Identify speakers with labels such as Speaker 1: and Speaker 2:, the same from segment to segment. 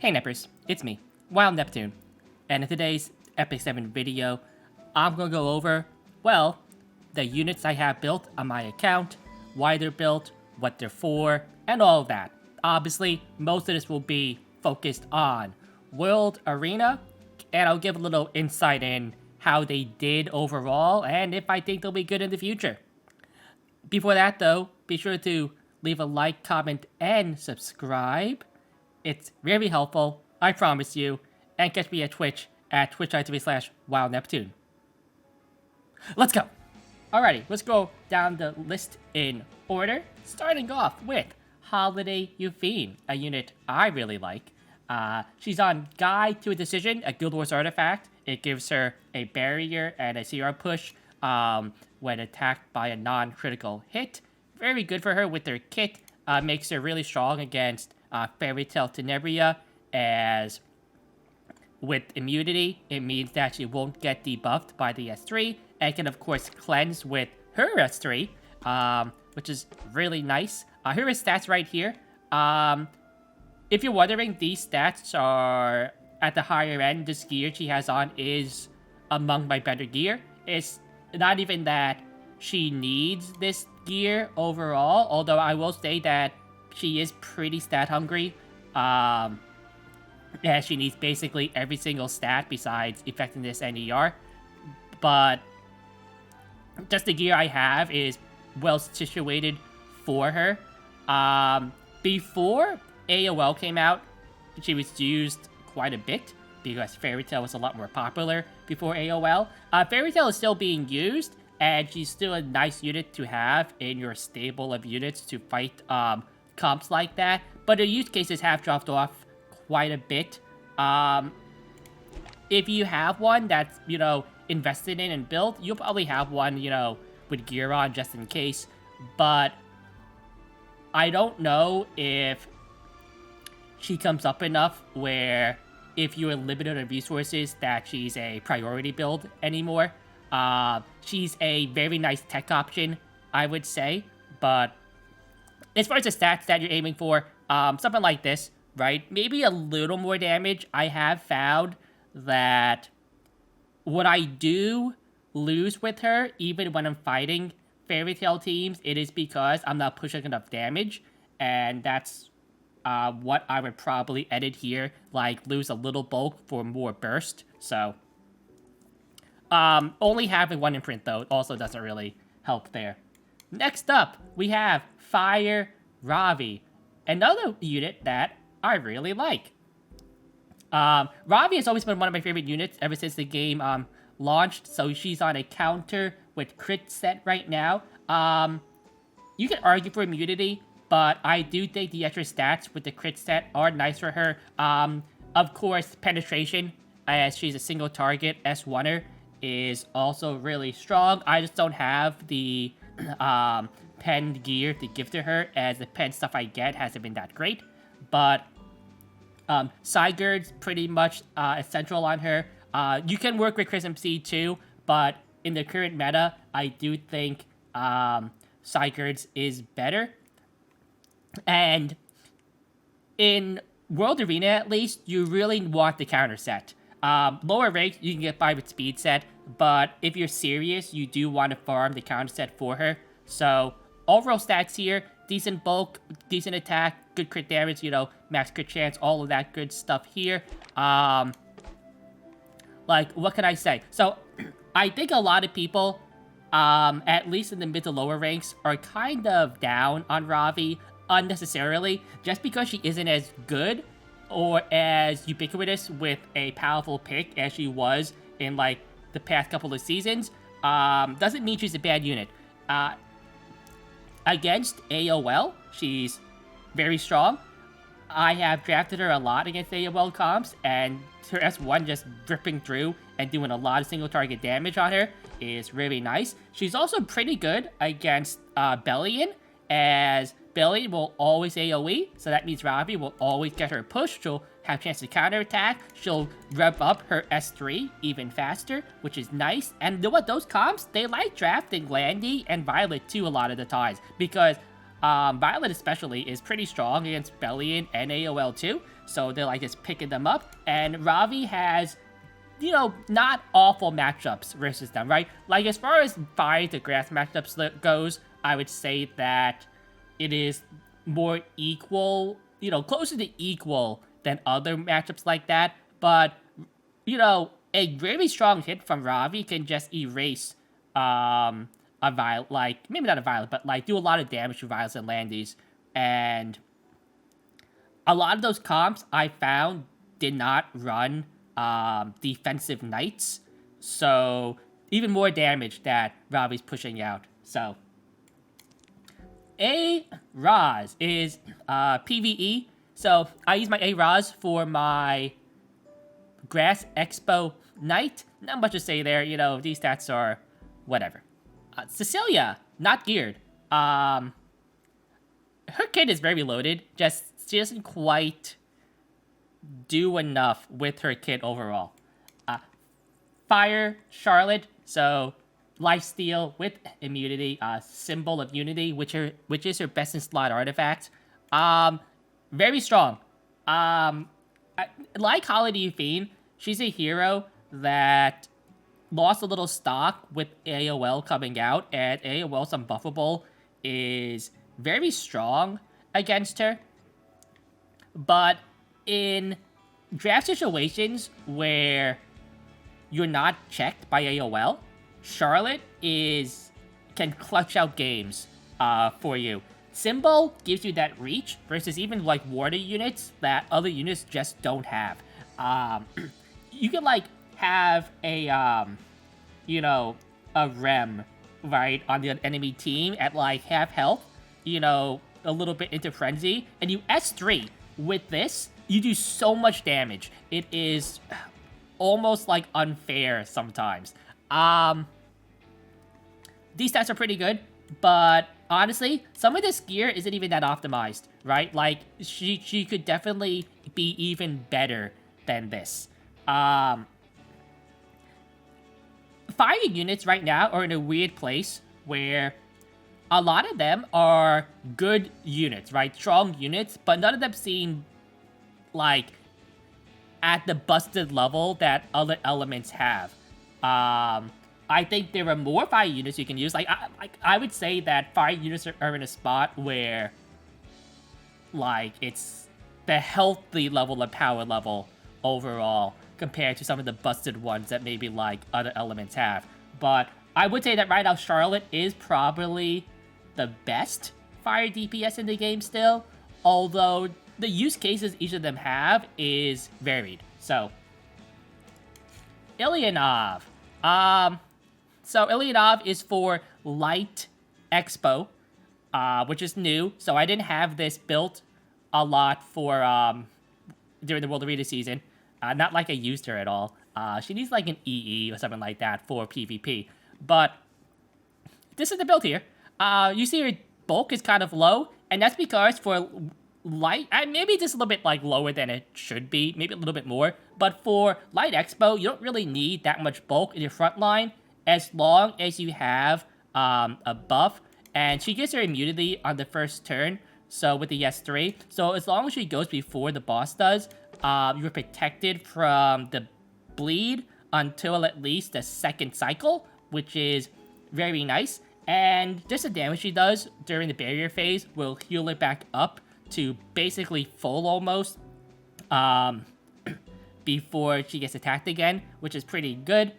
Speaker 1: Hey Neppers, it's me, Wild Neptune, and in today's Epic 7 video, I'm gonna go over, well, the units I have built on my account, why they're built, what they're for, and all of that. Obviously, most of this will be focused on World Arena, and I'll give a little insight in how they did overall, and if I think they'll be good in the future. Before that though, be sure to leave a like, comment, and subscribe. It's very helpful, I promise you, and catch me at Twitch at twitch.tv/wildneptune. Let's go! Alrighty, let's go down the list in order, starting off with Holiday Euphine, a unit I really like. She's on Guide to a Decision, a Guild Wars artifact. It gives her a barrier and a CR push when attacked by a non-critical hit. Very good for her with her kit. Makes her really strong against Fairy Tale Tinebria, as with immunity, it means that she won't get debuffed by the S3, and can of course cleanse with her S3, which is really nice. Here are stats right here. If you're wondering, these stats are at the higher end. This gear she has on is among my better gear. It's not even that she needs this gear overall, although I will say that she is pretty stat hungry. Yeah, she needs basically every single stat besides effectiveness and ER. But just the gear I have is well situated for her. Before AOL came out, she was used quite a bit because Fairy Tail was a lot more popular before AOL. Fairy Tail is still being used, and she's still a nice unit to have in your stable of units to fight comps like that. But her use cases have dropped off quite a bit. If you have one that's, invested in and built, you'll probably have one, with gear on just in case. But I don't know if she comes up enough where if you're limited on resources that she's a priority build anymore. She's a very nice tech option, I would say, but as far as the stats that you're aiming for, something like this, right? Maybe a little more damage. I have found that when I do lose with her, even when I'm fighting Fairy Tail teams, it is because I'm not pushing enough damage, and that's what I would probably edit here, like lose a little bulk for more burst. So only having one imprint though also doesn't really help there. Next up, we have Fire Ravi, another unit that I really like. Ravi has always been one of my favorite units ever since the game launched, so she's on a counter with crit set right now. You can argue for immunity, but I do think the extra stats with the crit set are nice for her. Of course, penetration, as she's a single target S1er, is also really strong. I just don't have the pen gear to give to her, as the pen stuff I get hasn't been that great. But Sigurd's pretty much essential on her. You can work with Chrism Seed too, but in the current meta, I do think Sigurd's is better. And in World Arena, at least, you really want the counter set. Lower rank, you can get by with speed set, but if you're serious, you do want to farm the counter set for her. So overall stats here, decent bulk, decent attack, good crit damage, max crit chance, all of that good stuff here. Like, what can I say? So, I think a lot of people, at least in the mid to lower ranks, are kind of down on Ravi unnecessarily, just because she isn't as good or as ubiquitous with a powerful pick as she was in, like, the past couple of seasons. Doesn't mean she's a bad unit. Against AOL, she's very strong. I have drafted her a lot against AOL comps, and her S1 just ripping through and doing a lot of single target damage on her is really nice. She's also pretty good against Bellian, as Bellian will always AoE, so that means Ravi will always get her push. She'll have a chance to counterattack. She'll rev up her S3 even faster, which is nice. And you know what? Those comps, they like drafting Landy and Violet too a lot of the times, because Violet especially is pretty strong against Bellian and AOL too. so they're like just picking them up. And Ravi has, not awful matchups versus them, right? Like as far as fire to grass matchups goes, I would say that it is more equal, closer to equal than other matchups like that. But, a really strong hit from Ravi can just erase a Violet, like, maybe not a Violet, but like do a lot of damage to Violets and Landies. And a lot of those comps I found did not run defensive Knights. So even more damage that Ravi's pushing out. So A-Raz is PvE. So I use my A-Raz for my Grass Expo Knight. Not much to say there, these stats are whatever. Cecilia, not geared. Her kit is very loaded, she doesn't quite do enough with her kit overall. Fire, Charlotte, so lifesteal with immunity, symbol of unity, which is her best in slot artifact. Very strong. Like Holiday Fiend, she's a hero that lost a little stock with AOL coming out, and AOL's Unbuffable is very strong against her. But in draft situations where you're not checked by AOL, Charlotte can clutch out games for you. Symbol gives you that reach versus even like water units that other units just don't have. You can like have a Rem, right, on the enemy team at like half health, a little bit into frenzy, and you S3 with this, you do so much damage. It is almost like unfair sometimes. These stats are pretty good, but honestly, some of this gear isn't even that optimized, right? Like, she could definitely be even better than this. Fire units right now are in a weird place where a lot of them are good units, right? Strong units, but none of them seem like at the busted level that other elements have. I think there are more fire units you can use. I would say that fire units are in a spot where, like, it's the healthy level of power level overall compared to some of the busted ones that maybe, like, other elements have. But I would say that right now Charlotte is probably the best fire DPS in the game still, although the use cases each of them have is varied. So, Ilionov. So Ilionov is for Light Expo, which is new. So I didn't have this built a lot for during the World Arena season. Not like I used her at all. She needs like an EE or something like that for PvP. But this is the build here. You see her bulk is kind of low, and that's because for Light, maybe just a little bit like lower than it should be, maybe a little bit more. But for Light Expo, you don't really need that much bulk in your front line as long as you have a buff. And she gets her immunity on the first turn, so with the S3. So as long as she goes before the boss does, you're protected from the bleed until at least the second cycle, which is very nice. And just the damage she does during the barrier phase will heal it back up to basically full almost before she gets attacked again, which is pretty good.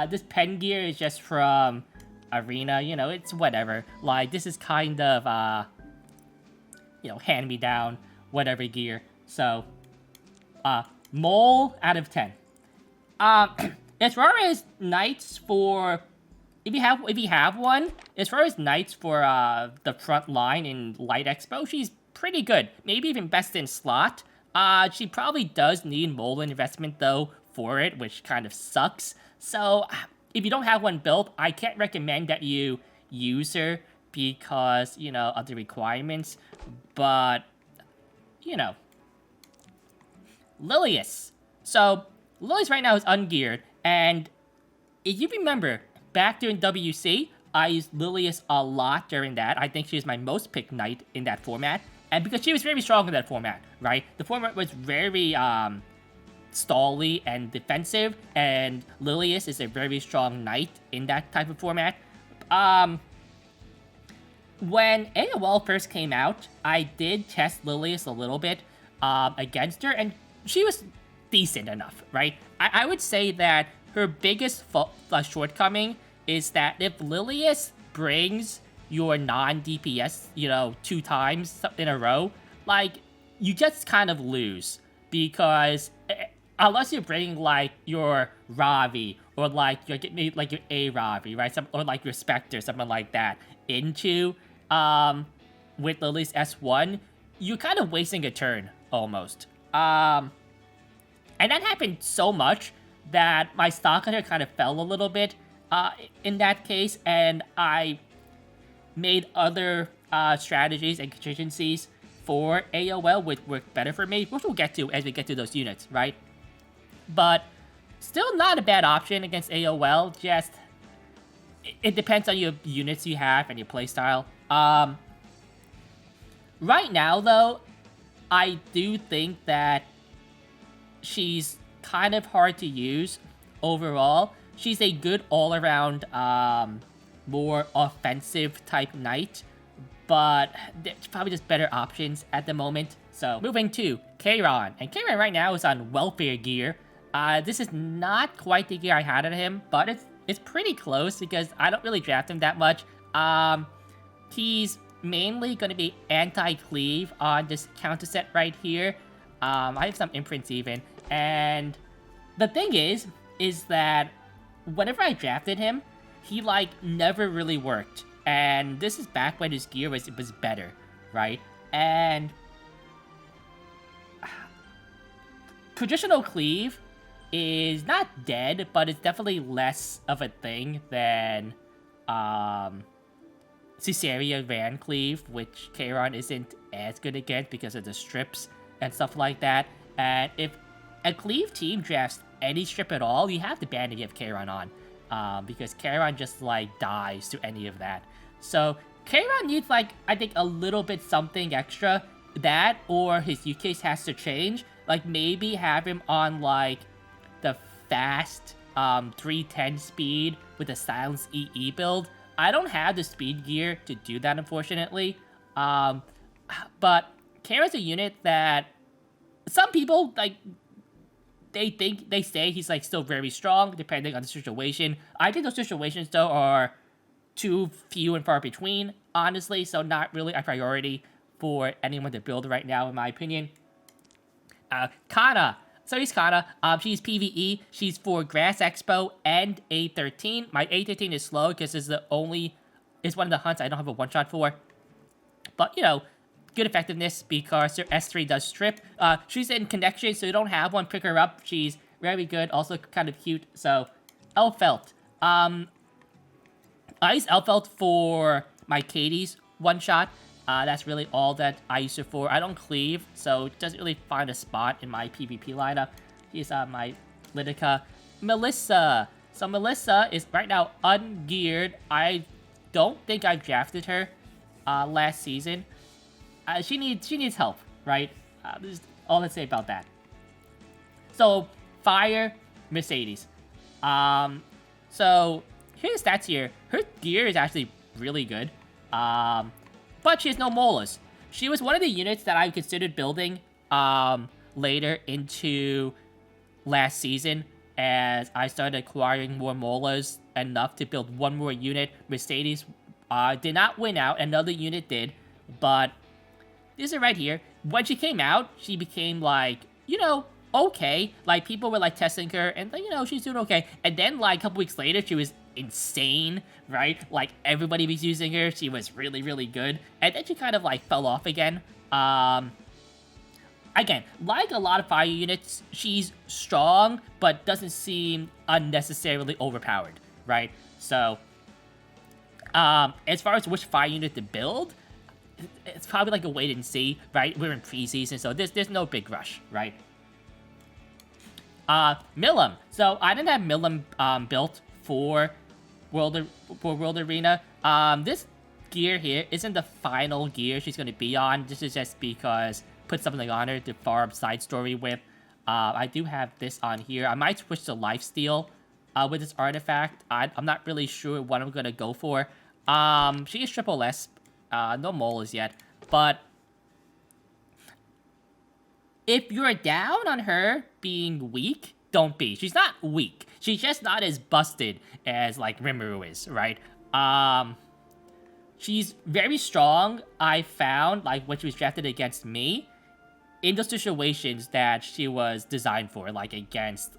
Speaker 1: This pen gear is just from Arena, it's whatever. Like, this is kind of, hand-me-down, whatever gear. So, mole out of 10. As far as knights for, if you have one, as far as knights for the front line in Light Expo, she's pretty good. Maybe even best in slot. She probably does need mole investment though for it, which kind of sucks. So if you don't have one built, I can't recommend that you use her because, of the requirements. But, Lilius. So, Lilius right now is ungeared, and if you remember, back during WC, I used Lilius a lot during that. I think she was my most picked knight in that format. And because she was very strong in that format, right? The format was very stally and defensive, and Lilius is a very strong knight in that type of format. When AOL first came out, I did test Lilius a little bit against her, and she was decent enough, right? I would say that her biggest shortcoming is that if Lilius brings your non-DPS, 2 times in a row, like, you just kind of lose. Because unless you're bringing, like, your Ravi, or, like, your A Ravi, right? Or, like, your Spectre, something like that, into, with Lilius S1, you're kind of wasting a turn, almost. And that happened so much that my stock on her kind of fell a little bit, in that case, and I made other strategies and contingencies for AOL which worked better for me, which we'll get to as we get to those units, right? But still not a bad option against AOL, just it depends on your units you have and your playstyle. Right now, though, I do think that she's kind of hard to use overall. She's a good all-around, more offensive type knight, but there's probably just better options at the moment. So, moving to Kairon. And Kairon right now is on welfare gear. This is not quite the gear I had on him, but it's pretty close because I don't really draft him that much. He's mainly going to be anti-cleave on this counter set right here. I have some imprints even. And the thing is that whenever I drafted him, he, like, never really worked. And this is back when his gear was better, right? And traditional cleave is not dead, but it's definitely less of a thing than Caesarea Van Cleave, which Kairon isn't as good against because of the strips and stuff like that. And if a cleave team drafts any strip at all, you have to ban to give Kairon on. Because Kairon just, like, dies to any of that. So, Kairon needs, like, I think a little bit something extra. That, or his use case has to change. Like, maybe have him on, like, the fast 310 speed with a silence EE build. I don't have the speed gear to do that, unfortunately. But Kairon's a unit that some people, like, they say he's, like, still very strong, depending on the situation. I think those situations, though, are too few and far between, honestly, so not really a priority for anyone to build right now, in my opinion. Kana. So he's Kana. She's PvE. She's for Grass Expo and A13. My A13 is slow because it's one of the hunts I don't have a one-shot for. But, good effectiveness because her S3 does strip. She's in connection, so you don't have one. Pick her up. She's very good. Also kind of cute. So, Elfelt. I use Elfelt for my Katie's one-shot. That's really all that I use her for. I don't cleave, so it doesn't really find a spot in my PvP lineup. Here's my Lidica. Melissa. So Melissa is right now ungeared. I don't think I've drafted her last season. She needs help, right? This is all I'd say about that. So, Fire, Mercedes. So, here's stats here. Her gear is actually really good. But she has no molars. She was one of the units that I considered building later into last season as I started acquiring more molars enough to build one more unit. Mercedes did not win out. Another unit did. But this is right here. When she came out, she became, like, okay. Like, people were, like, testing her, and, like, she's doing okay. And then, like, a couple weeks later, she was insane, right? Like, everybody was using her. She was really, really good. And then she kind of, like, fell off again. Again, like a lot of fire units, she's strong, but doesn't seem unnecessarily overpowered, right? So, as far as which fire unit to build, it's probably like a wait and see, right? We're in preseason, so there's no big rush, right? Millum. So I didn't have Millum built for World Arena. This gear here isn't the final gear she's going to be on. This is just because put something on her to farm side story with. I do have this on here. I might switch to lifesteal with this artifact. I'm not really sure what I'm going to go for. She is triple S. No moles yet. But if you're down on her being weak, don't be. She's not weak. She's just not as busted as, like, Rimuru is, right? She's very strong, I found, like, when she was drafted against me, in those situations that she was designed for, like, against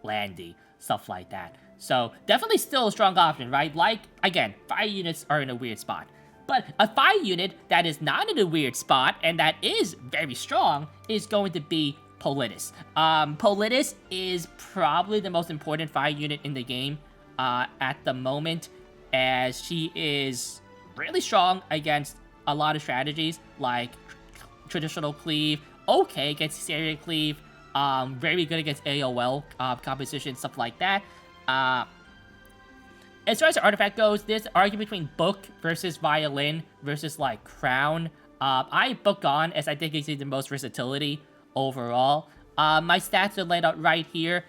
Speaker 1: Landy, stuff like that. So, definitely still a strong option, right? Like, again, fire units are in a weird spot. But a fire unit that is not in a weird spot, and that is very strong, is going to be Politis. Politis is probably the most important fire unit in the game at the moment, as she is really strong against a lot of strategies, like traditional cleave, okay against Cesaria cleave, very good against AOL composition, stuff like that. As far as the artifact goes, there's an argument between book versus violin versus, like, crown. I book on, as I think it's the most versatility overall. My stats are laid out right here.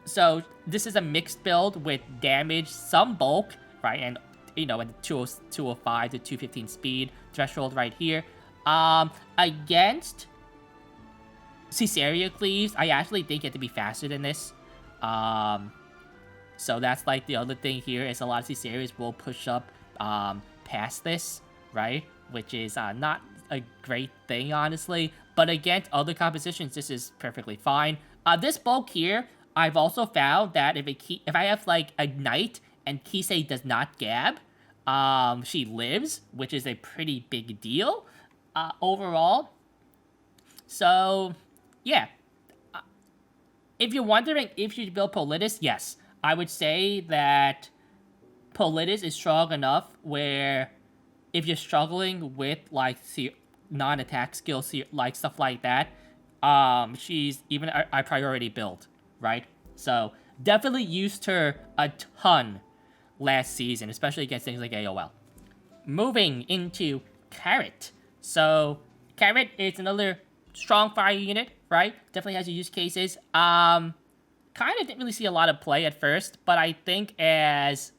Speaker 1: So this is a mixed build with damage, some bulk, right, and, you know, and 205 to 215 speed threshold right here. Against Cesaria cleaves, I actually think it to be faster than this. So that's, like, the other thing here is a lot of Cesarias will push up past this, right? Which is not a great thing, honestly. But against other compositions, this is perfectly fine. This bulk here, I've also found that if I have, like, a knight and Kisei does not gab, she lives, which is a pretty big deal overall. So, yeah. If you're wondering if you should build Politis, yes. I would say that Politis is strong enough where if you're struggling with, like, non-attack skills, like, stuff like that, she's even a priority build, right? So, definitely used her a ton last season, especially against things like AOL. Moving into Carrot. So, Carrot is another strong fire unit, right? Definitely has your use cases. Kind of didn't really see a lot of play at first, but I think as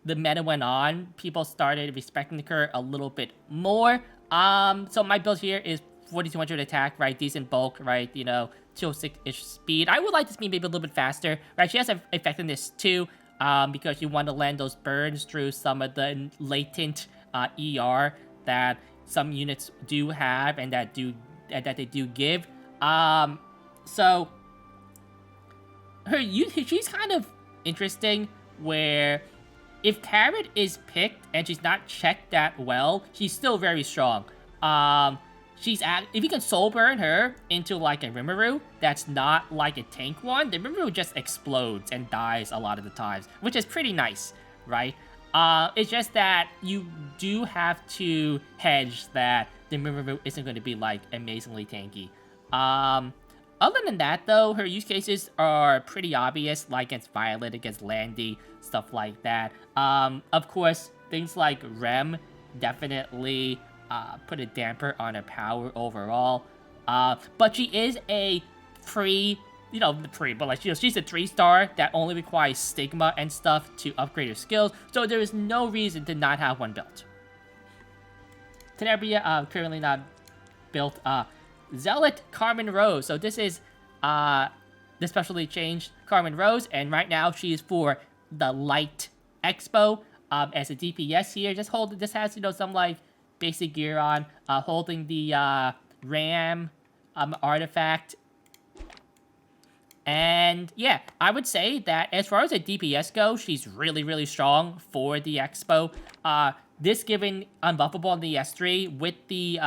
Speaker 1: the meta went on, people started respecting her a little bit more. So my build here is 4200 attack, right? Decent bulk, right? You know, 206-ish speed. I would like this to be maybe a little bit faster, right? She has effectiveness too, because you want to land those burns through some of the latent ER that some units do have and that they do give. So she's kind of interesting where if Carrot is picked and she's not checked that well, she's still very strong. If you can soul burn her into, like, a Rimuru that's not like a tank one, the Rimuru just explodes and dies a lot of the times, which is pretty nice, right? It's just that you do have to hedge that the Rimuru isn't going to be, like, amazingly tanky. Other than that, though, her use cases are pretty obvious, like against Violet, against Landy, stuff like that. Of course, things like Rem definitely put a damper on her power overall. But she is a she's a 3-star that only requires Stigma and stuff to upgrade her skills, so there is no reason to not have one built. Tinebria, currently not built. Zealot Carmen Rose. So this is the specially changed Carmen Rose, and right now she is for the Light Expo as a DPS here. Just has, you know, some, like, basic gear on, holding the Ram artifact. And yeah, I would say that as far as a DPS goes, she's really, really strong for the Expo. This given unbuffable on the S3 with the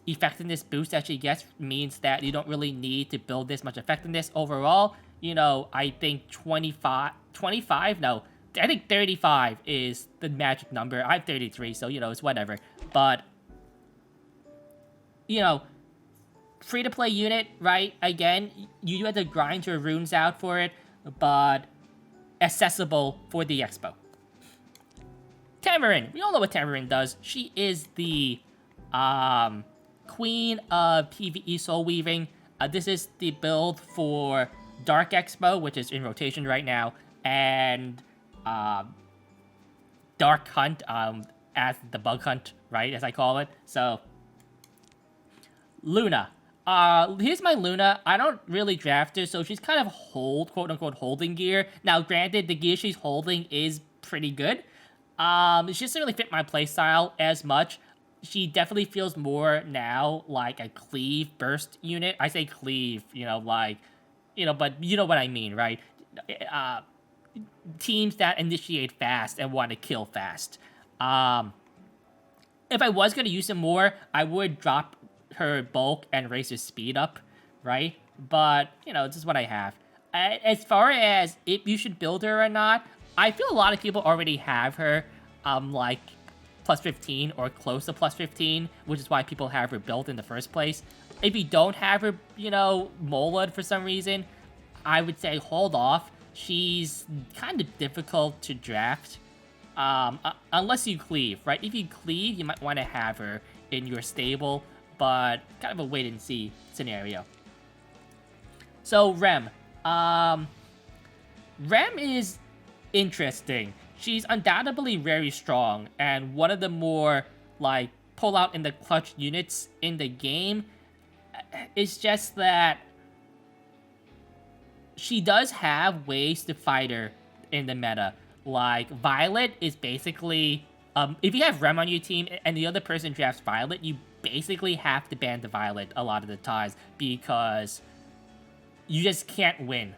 Speaker 1: effectiveness boost that she gets means that you don't really need to build this much effectiveness overall. You know, I think 35, no, I think 35 is the magic number. I have 33, so, you know, it's whatever. But, you know, free-to-play unit, right? Again, you do have to grind your runes out for it, but accessible for the Expo. Tamarin. We all know what Tamarin does. She is the queen of PvE Soul Weaving. This is the build for Dark Expo, which is in rotation right now, and Dark Hunt, as the Bug Hunt, right, as I call it. So, Luna. Here's my Luna. I don't really draft her, so she's kind of quote-unquote, holding gear. Now, granted, the gear she's holding is pretty good. She doesn't really fit my playstyle as much. She definitely feels more now like a cleave burst unit. I say cleave, but you know what I mean, right? Teams that initiate fast and want to kill fast. If I was going to use them more, I would drop her bulk and raise her speed up, right? But, this is what I have. As far as if you should build her or not, I feel a lot of people already have her, like, plus 15 or close to plus 15, which is why people have her built in the first place. If you don't have her, Molad for some reason, I would say hold off. She's kind of difficult to draft, unless you cleave, right? If you cleave, you might want to have her in your stable, but kind of a wait-and-see scenario. So, Rem. Rem is interesting. She's undoubtedly very strong, and one of the more, pull out in the clutch units in the game. It's just that she does have ways to fight her in the meta. Like, Violet is basically... if you have Rem on your team and the other person drafts Violet, you basically have to ban the Violet a lot of the times because you just can't win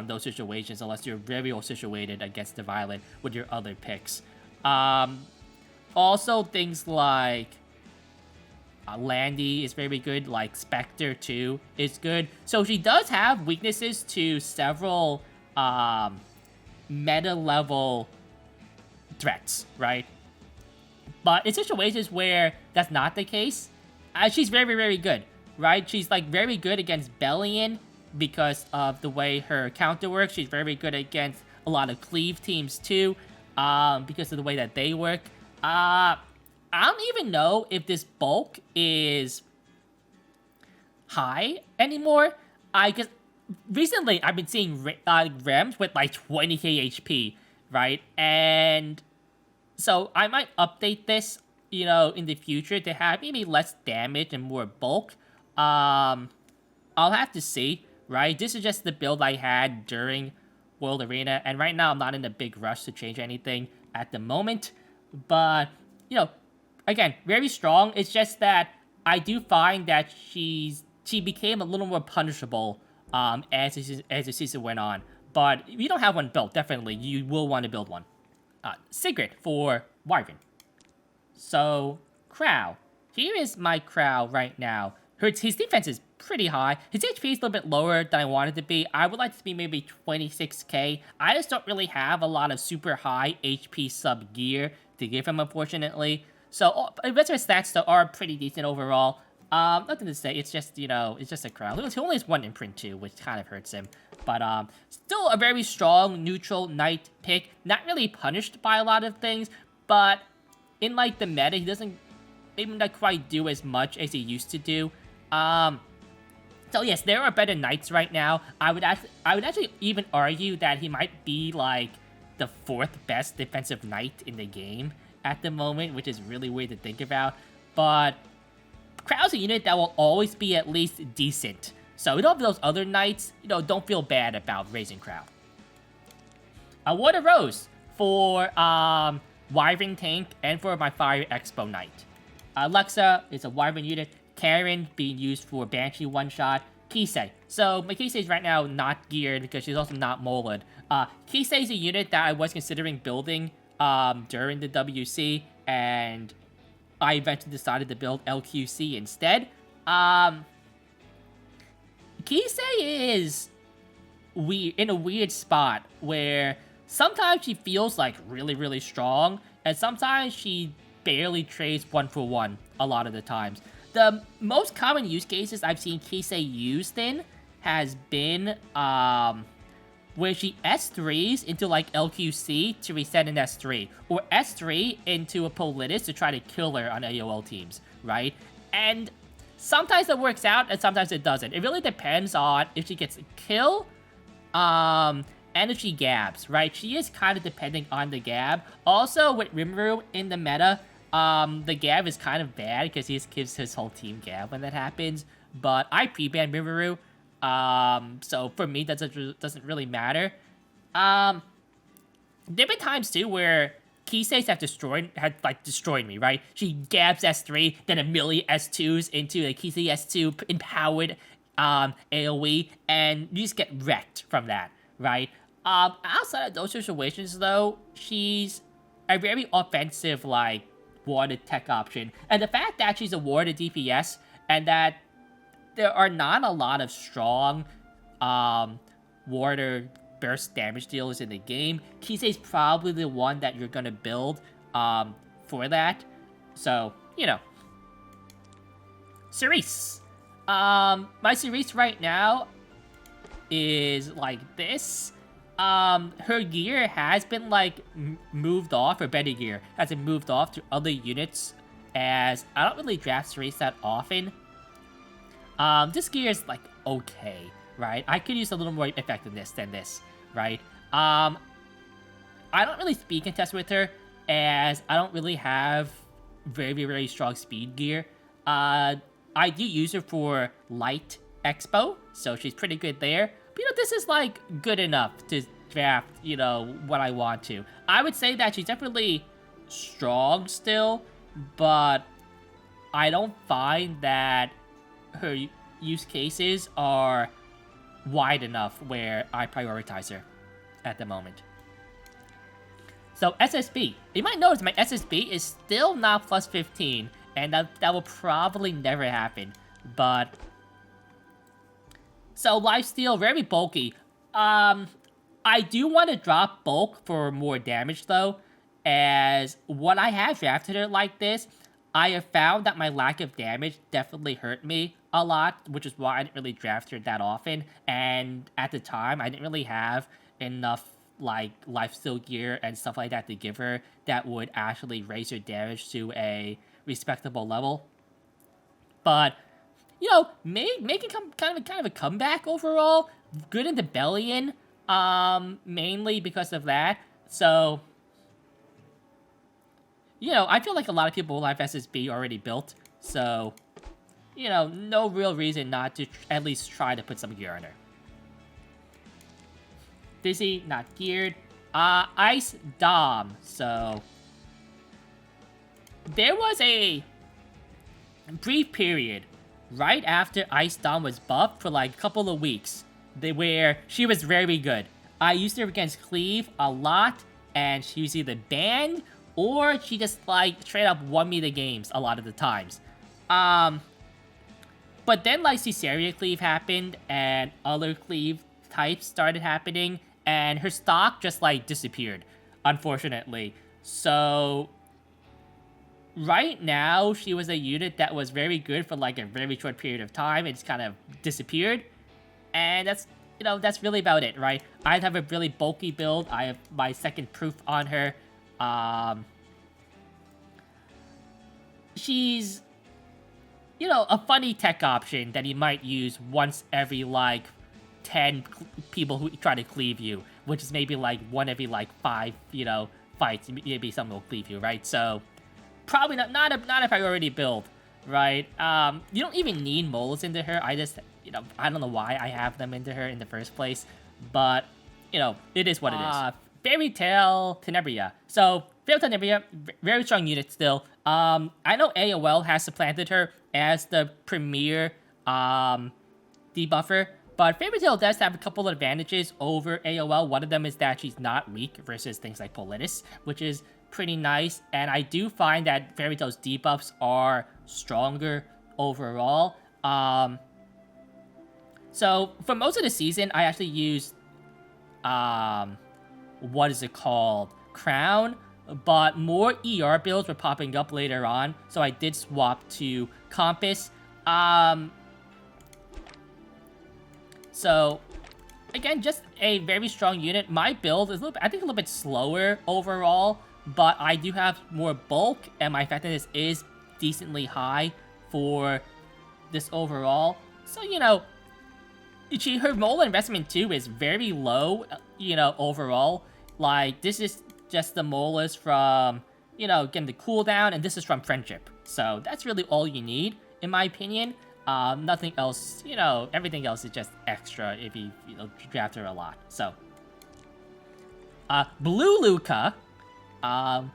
Speaker 1: those situations unless you're very well situated against the Violet with your other picks. Also, things like Landy is very good, like Spectre too is good. So she does have weaknesses to several meta-level threats, right? But in situations where that's not the case, she's very, very good, right? She's, very good against Bellian because of the way her counter works. She's very good against a lot of cleave teams, too, because of the way that they work. I don't even know if this bulk is high anymore. Because recently I've been seeing Rems with, 20k HP, right? And... so I might update this, in the future to have maybe less damage and more bulk. I'll have to see, right? This is just the build I had during World Arena, and right now I'm not in a big rush to change anything at the moment. But, again, very strong. It's just that I do find that she became a little more punishable as the season went on. But if you don't have one built, definitely you will want to build one. Sigrid for Wyvern. So, Crow. Here is my Crow right now. His defense is pretty high. His HP is a little bit lower than I want it to be. I would like it to be maybe 26k. I just don't really have a lot of super high HP sub gear to give him, unfortunately. So, the rest of his stats though are pretty decent overall. Nothing to say. It's just, it's just a Crow. He only has one imprint too, which kind of hurts him. But, still a very strong neutral knight pick. Not really punished by a lot of things, but in, the meta, he doesn't maybe not quite do as much as he used to do. So yes, there are better knights right now. I would actually even argue that he might be, the 4th best defensive knight in the game at the moment, which is really weird to think about. But Crow's a unit that will always be at least decent. So, we don't have those other knights, don't feel bad about raising Crow. Ward of Rose for Wyvern Tank and for my Fire Expo Knight. Alexa is a Wyvern unit. Karen being used for Banshee one-shot. Kisei. So, my Kisei is right now not geared because she's also not molded. Kisei is a unit that I was considering building during the WC, and I eventually decided to build LQC instead. Kisei is in a weird spot where sometimes she feels really, really strong, and sometimes she barely trades 1-for-1 a lot of the times. The most common use cases I've seen Kisei used in has been where she S3s into like LQC to reset an S3, or S3 into a Politis to try to kill her on AOL teams, right? And sometimes it works out and sometimes it doesn't. It really depends on if she gets a kill, and if she gabs, right? She is kind of depending on the gab. Also, with Rimuru in the meta, the gab is kind of bad because he just gives his whole team gab when that happens. But I pre-ban Rimuru, so for me that doesn't really matter. There have been times too where Kiseis had destroyed me, right? She gabs S3, then Emilia S2s into a Kisei S2 empowered AoE, and you just get wrecked from that, right? Outside of those situations though, she's a very offensive like warded tech option. And the fact that she's a warded DPS and that there are not a lot of strong warder burst damage dealers in the game, Kisei's probably the one that you're gonna build for that. So, you know. Cerise. My Cerise right now is like this. Her gear has been like moved off, or better gear has been moved off to other units, as I don't really draft Cerise that often. This gear is like okay, right? I could use a little more effectiveness than this, right? I don't really speed contest with her, as I don't really have very strong speed gear. I do use her for light expo, so she's pretty good there. But, you know, this is, like, good enough to draft, you know, what I want to. I would say that she's definitely strong still, but I don't find that her use cases are wide enough where I prioritize her at the moment. So, SSB. You might notice my SSB is still not plus 15, and that will probably never happen, but... So, lifesteal, very bulky. I do want to drop bulk for more damage, though, as when I have drafted her like this, I have found that my lack of damage definitely hurt me a lot, which is why I didn't really draft her that often, and at the time, I didn't really have enough, like, lifesteal gear and stuff like that to give her that would actually raise her damage to a respectable level. But, you know, making kind of a comeback overall. Good into Bellian, mainly because of that. So, you know, I feel like a lot of people will have SSB already built. So, you know, no real reason not to at least try to put some gear on her. Dizzy, not geared. Ice Dom. So, there was a brief period right after Ice Dom was buffed for like a couple of weeks where she was very good. I used her against Cleave a lot, and she was either banned or she just like straight up won me the games a lot of the times. But then like Caesarea Cleave happened and other Cleave types started happening, and her stock just like disappeared, unfortunately. So right now, she was a unit that was very good for like a very short period of time. It's kind of disappeared. And that's, you know, that's really about it, right? I have a really bulky build. I have my second proof on her. She's, you know, a funny tech option that you might use once every like 10 people who try to cleave you, which is maybe like one every like 5, you know, fights. Maybe someone will cleave you, right? So probably not a priority build, right? You don't even need moles into her. I just, you know, I don't know why I have them into her in the first place, but, you know, it is what it is. Fairy Tail Tinebria. So, Fairy Tail Tinebria, very strong unit still. I know AOL has supplanted her as the premier debuffer, but Fairy Tail does have a couple of advantages over AOL. One of them is that she's not weak versus things like Politis, which is pretty nice, and I do find that Fairy Tail's debuffs are stronger overall. So for most of the season, I actually used what is it called? Crown, but more ER builds were popping up later on, so I did swap to Compass. So again, just a very strong unit. My build is a little bit, I think, a little bit slower overall, but I do have more bulk, and my effectiveness is decently high for this overall. So, you know, her molar investment too is very low, you know, overall. Like, this is just the molas from, you know, getting the cooldown, and this is from friendship. So that's really all you need, in my opinion. Nothing else, you know, everything else is just extra if you know, draft her a lot. So, Blue Luca, another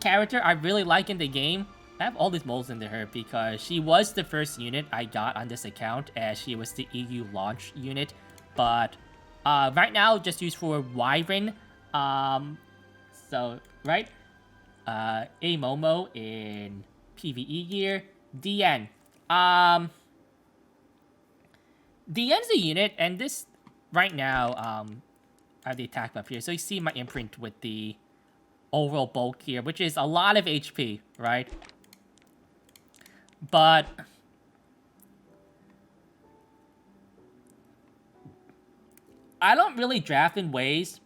Speaker 1: character I really like in the game. I have all these moles into her because she was the first unit I got on this account, as she was the EU launch unit. But right now, just used for Wyvern. So, right? A Momo in PvE gear. DN. DN's a unit, and this, right now, I have the attack buff here. So you see my imprint with the overall bulk here, which is a lot of HP, right? But I don't really draft in ways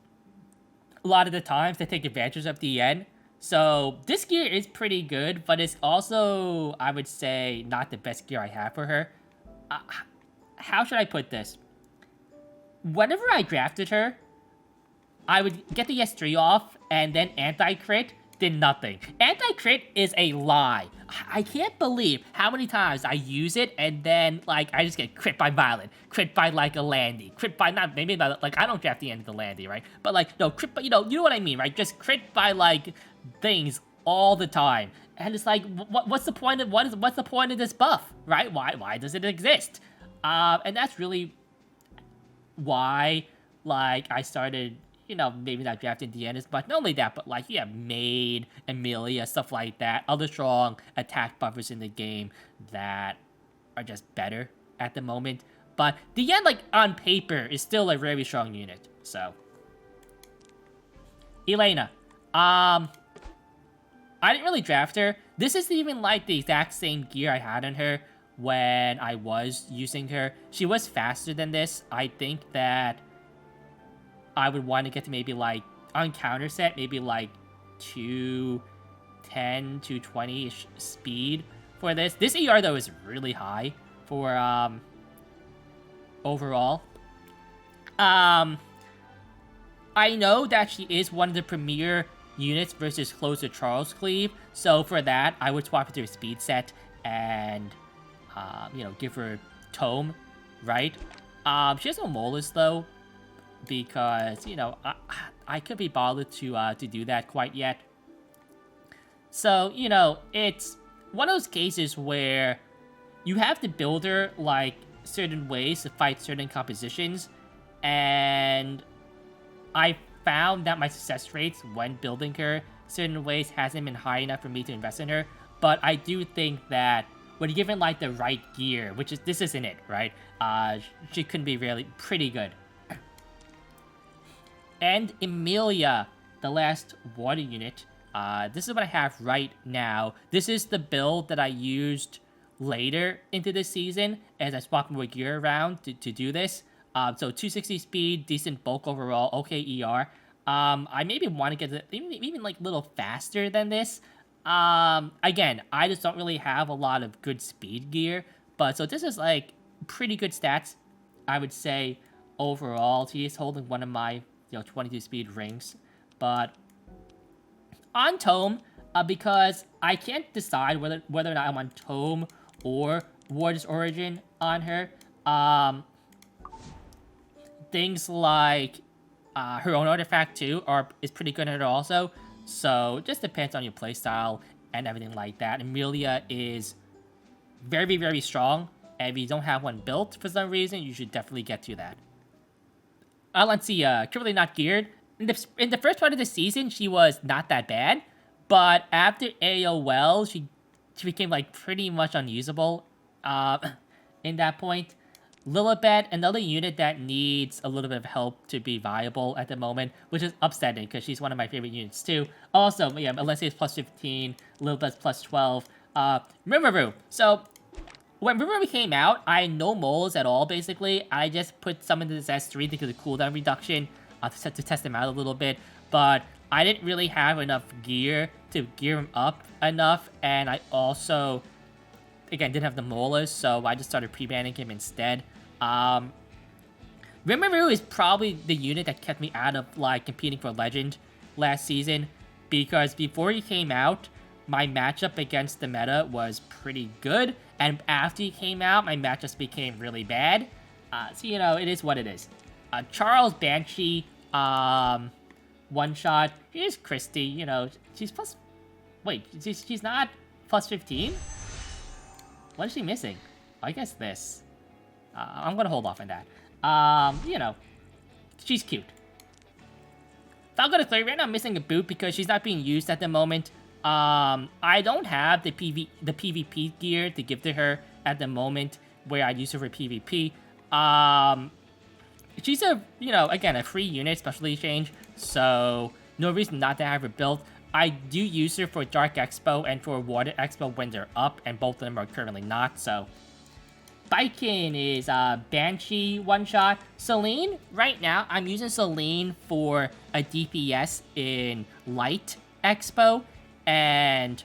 Speaker 1: a lot of the times to take advantage of DN. So this gear is pretty good, but it's also, I would say, not the best gear I have for her. How should I put this? Whenever I drafted her, I would get the S3 off, and then anti-crit did nothing. Anti-crit is a lie. I can't believe how many times I use it, and then, like, I just get crit by Violet, crit by, like, a Landy, crit by, not, maybe, by, like, I don't draft the end of the Landy, right? But, like, no, crit by, you know what I mean, right? Just crit by, like, things all the time. And it's like, what's the point of, what's the point of this buff, right? Why does it exist? And that's really why, like, I started, you know, maybe not drafting DN as much. Not only that, but, like, you have Maid, Emilia, stuff like that. Other strong attack buffers in the game that are just better at the moment. But DN, like, on paper, is still a very strong unit. So, Elena. I didn't really draft her. This is even, like, the exact same gear I had on her when I was using her. She was faster than this. I think that I would want to get to maybe, like, on counter set, maybe, like, 210, 220-ish speed for this. This ER, though, is really high for, overall. I know that she is one of the premier units versus Closer Charles Cleave, so for that, I would swap it to a speed set and, you know, give her Tome, right? She has no Molars, though, because, you know, I could be bothered to do that quite yet. So, you know, it's one of those cases where you have to build her, like, certain ways to fight certain compositions, and I found that my success rates when building her certain ways hasn't been high enough for me to invest in her. But I do think that when you're given, like, the right gear, which is, this isn't it, right? She could be really pretty good. And Emilia, the last water unit. This is what I have right now. This is the build that I used later into the season as I swapped more gear around to do this. So 260 speed, decent bulk overall, okay ER. I maybe want to get it even like a little faster than this. Again, I just don't really have a lot of good speed gear, but so this is like pretty good stats, I would say, overall. She is holding one of my, 22 speed rings, but on Tome, because I can't decide whether or not I'm on Tome or Warder's Origin on her. Things like her own artifact too is pretty good at her also. So it just depends on your playstyle and everything like that. Emilia is very, very strong, and if you don't have one built for some reason, you should definitely get to that. Alancia, currently not geared. In the first part of the season, she was not that bad, but after AOL, she became like pretty much unusable in that point. Lilibet, another unit that needs a little bit of help to be viable at the moment, which is upsetting because she's one of my favorite units too. Also, yeah, Alessia is plus 15, Lilibet's plus 12. Rimuru. So, when Ruby came out, I had no moles at all, basically. I just put some into this S3 to get the cooldown reduction to test them out a little bit. But I didn't really have enough gear to gear him up enough. And I also, again, didn't have the molars, so I just started pre-banning him instead. Rimuru is probably the unit that kept me out of, like, competing for Legend last season. Because before he came out, my matchup against the meta was pretty good. And after he came out, my matchups became really bad. So, you know, it is what it is. Charles Banshee, one-shot. Here's Christy, you know, she's plus... Wait, she's not plus 15? What is she missing? I guess this. I'm gonna hold off on that. You know, she's cute. Falcon to Clary, right now I'm missing a boot because she's not being used at the moment. I don't have the PvP gear to give to her at the moment where I use her for PvP. She's a, you know, again, a free unit, specialty change, so no reason not to have her built. I do use her for Dark Expo and for Water Expo when they're up, and both of them are currently not, so... Baiken is Banshee one-shot. Celine, right now, I'm using Celine for a DPS in Light Expo, and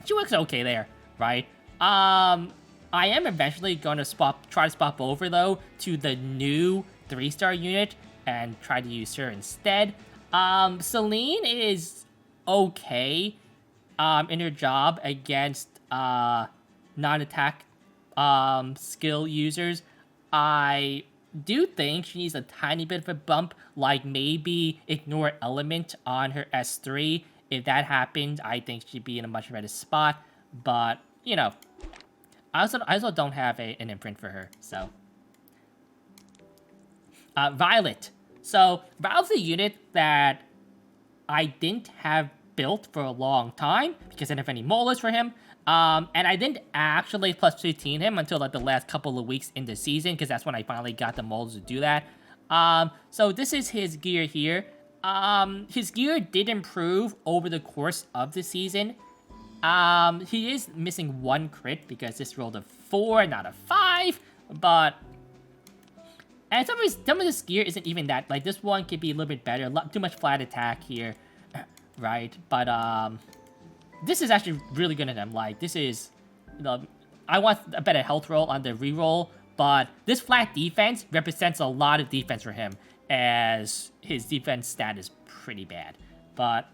Speaker 1: she looks okay there, right? I am eventually going to try to swap over, though, to the new 3-star unit and try to use her instead. Celine is okay in her job against non-attack skill users. I do think she needs a tiny bit of a bump, like maybe ignore element on her S3. If that happened, I think she'd be in a much better spot. But, you know, I also don't have an imprint for her, so. Violet. So, Violet's a unit that I didn't have built for a long time because I didn't have any molars for him. And I didn't actually plus 15 him until like the last couple of weeks in the season, because that's when I finally got the molars to do that. So this is his gear here. His gear did improve over the course of the season. He is missing 1 crit because this rolled a 4, not a 5, but... And some of his gear isn't even that, like, this one could be a little bit better, too much flat attack here, right? But, this is actually really good at him. Like, this is, you know, I want a better health roll on the reroll, but this flat defense represents a lot of defense for him, as his defense stat is pretty bad. But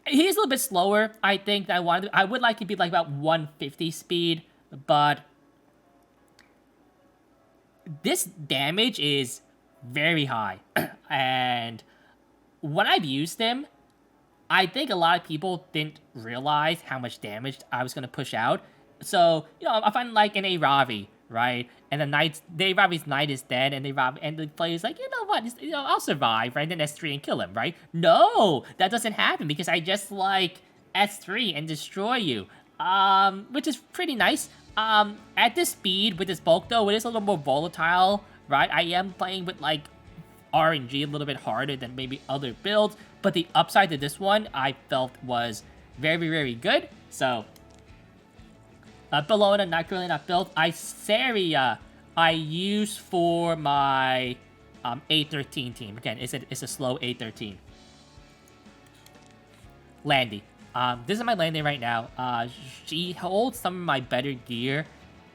Speaker 1: he's a little bit slower, I think, than I wanted. I would like to be like about 150 speed, but this damage is very high. And when I've used him, I think a lot of people didn't realize how much damage I was going to push out. So, you know, I find like in a Ravi, right? And Ravi's knight is dead, and the player's like, you know what, you know, I'll survive, right? Then S3 and kill him, right? No, that doesn't happen because I just like S3 and destroy you, which is pretty nice. At this speed with this bulk though, it is a little more volatile, right? I am playing with like RNG a little bit harder than maybe other builds, but the upside to this one I felt was very, very good. So, Bellona, currently not built. Iceria, I use for my A13 team. Again, it's a slow A13. Landy. This is my Landy right now. She holds some of my better gear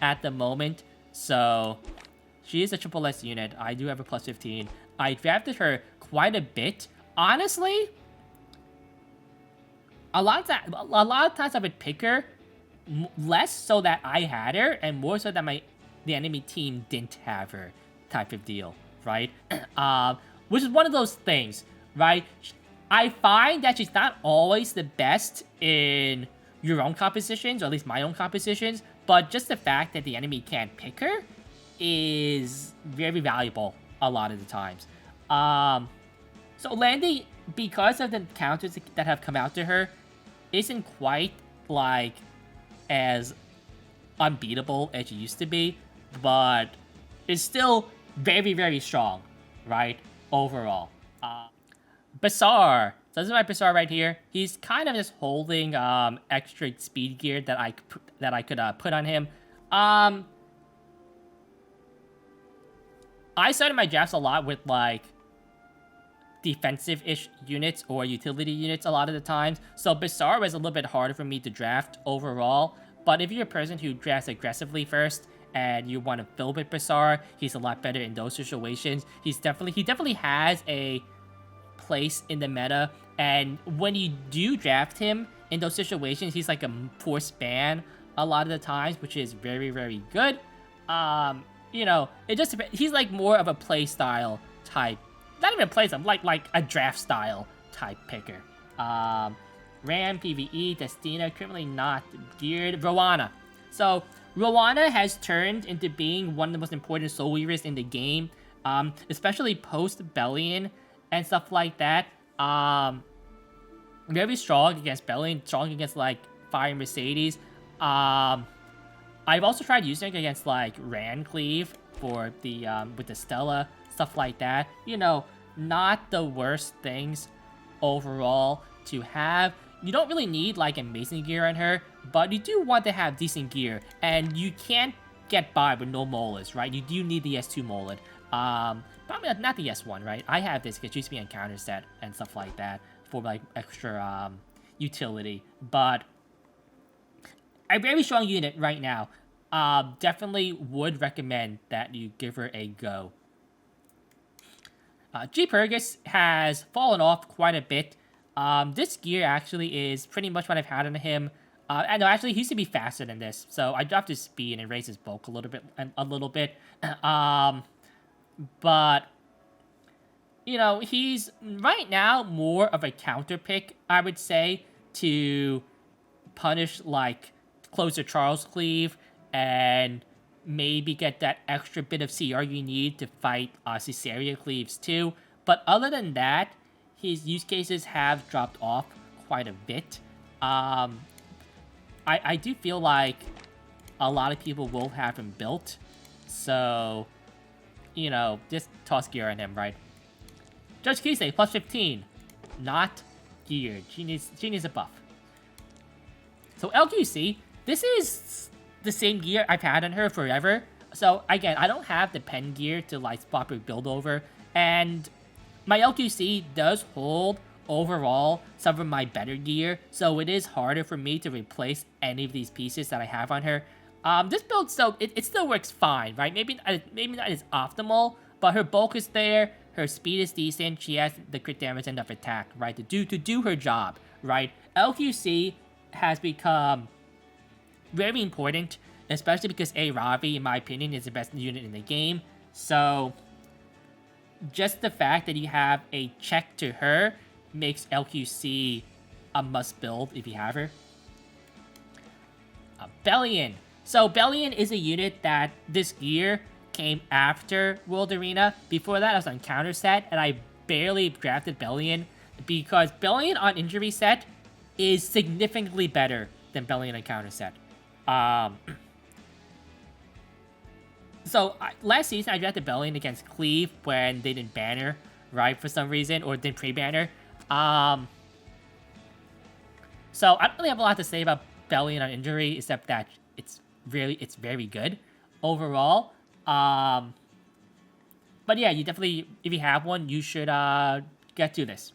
Speaker 1: at the moment, so she is a triple S unit. I do have a plus 15. I drafted her quite a bit. Honestly, a lot of times I would pick her less so that I had her, and more so that the enemy team didn't have her, type of deal, right? Which is one of those things, right? I find that she's not always the best in your own compositions, or at least my own compositions, but just the fact that the enemy can't pick her is very valuable a lot of the times. So Landy, because of the counters that have come out to her, isn't quite, like, as unbeatable as she used to be, but is still very, very strong, right? Overall. Bazaar. So this is my Bazaar right here. He's kind of just holding extra speed gear that I could put on him. I started my drafts a lot with like defensive-ish units or utility units a lot of the times. So Bazaar was a little bit harder for me to draft overall. But if you're a person who drafts aggressively first and you want to fill with Bazaar, he's a lot better in those situations. He definitely has a place in the meta, and when you do draft him in those situations, he's like a forced ban a lot of the times, which is very, very good. You know, it just he's like more of a play style type, not even a play style, like a draft style type picker. Ram, PvE, Destina, currently not geared. Rowana. So Rowana has turned into being one of the most important soul weavers in the game, especially post Bellian and stuff like that. Very strong against Bellian, strong against like Fire Mercedes. I've also tried using it against like Rand Cleave for the with the Stella, stuff like that. You know, not the worst things overall to have. You don't really need like amazing gear on her, but you do want to have decent gear, and you can't get by with no molars, right? You do need the S2 molad. Probably not the S1, right? I have this because it used to be on counter set and stuff like that for like extra utility, but a very strong unit right now. Definitely would recommend that you give her a go. G Purgus has fallen off quite a bit. This gear actually is pretty much what I've had on him. I know actually he used to be faster than this, so I dropped his speed and raised his bulk a little bit. But you know, he's right now more of a counter pick, I would say, to punish like closer Charles Cleave and maybe get that extra bit of CR you need to fight Caesarea Cleaves too. But other than that, his use cases have dropped off quite a bit. I do feel like a lot of people will have him built, so you know, just toss gear on him, right? Judge Kisei, plus 15. Not geared. She needs a buff. So LQC, this is the same gear I've had on her forever. So again, I don't have the pen gear to like swap or build over, and my LQC does hold overall some of my better gear, so it is harder for me to replace any of these pieces that I have on her. This build, so it still works fine, right? Maybe not as optimal, but her bulk is there, her speed is decent, she has the crit damage enough attack, right, to do her job, right? LQC has become very important, especially because Ravi, in my opinion, is the best unit in the game. So just the fact that you have a check to her makes LQC a must build if you have her. Bellian. So Bellian is a unit that this gear came after World Arena. Before that, I was on counter set, and I barely drafted Bellian because Bellian on injury set is significantly better than Bellian on counter set. So last season, I drafted Bellian against Cleave when they didn't banner, right, for some reason, or didn't pre-banner. So I don't really have a lot to say about Bellian on injury, except that it's very good overall. But yeah, you definitely, if you have one, you should get to this.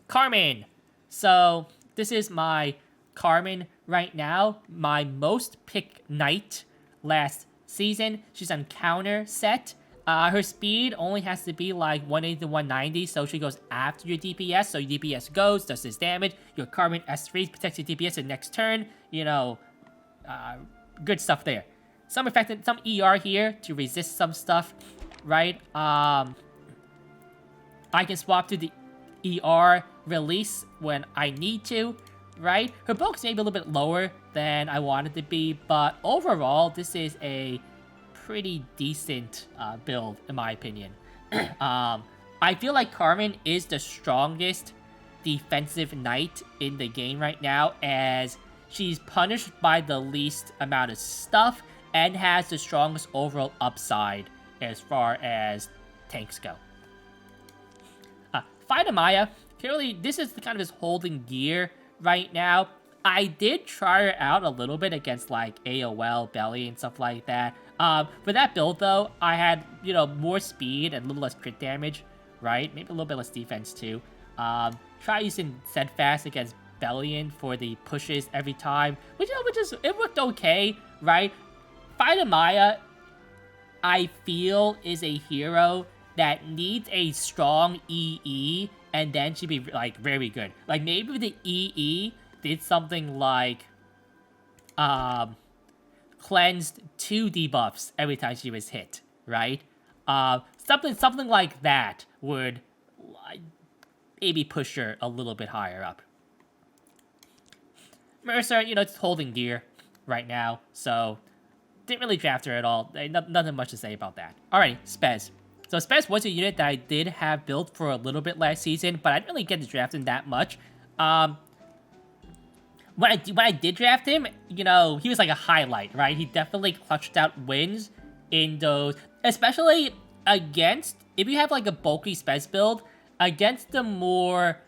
Speaker 1: Carmen. So this is my Carmen right now, my most picked knight last season. She's on counter set. Her speed only has to be like 180 to 190, so she goes after your DPS. So your DPS goes, does this damage. Your Carmen S3 protects your DPS the next turn. You know, good stuff there. Some effective, some ER here to resist some stuff, right? I can swap to the ER release when I need to, right? Her bulk's maybe a little bit lower than I want it to be, but overall, this is a pretty decent build, in my opinion. I feel like Carmen is the strongest defensive knight in the game right now, as she's punished by the least amount of stuff and has the strongest overall upside as far as tanks go. Fight Maya, clearly this is kind of his holding gear right now. I did try her out a little bit against like AOL, Belly, and stuff like that. For that build though, I had, you know, more speed and a little less crit damage, right? Maybe a little bit less defense too. Try using Steadfast against Bellian for the pushes every time, which is, it worked okay, right? Fight Maya, I feel, is a hero that needs a strong EE, and then she'd be, like, very good. Like, maybe the EE did something like, cleansed 2 debuffs every time she was hit, right? Something like that would, like, maybe push her a little bit higher up. Mercer, you know, it's holding gear right now, so didn't really draft her at all. Nothing much to say about that. Alrighty, Spez. So Spez was a unit that I did have built for a little bit last season, but I didn't really get to draft him that much. When I did draft him, you know, he was like a highlight, right? He definitely clutched out wins in those, especially against, if you have like a bulky Spez build, against the more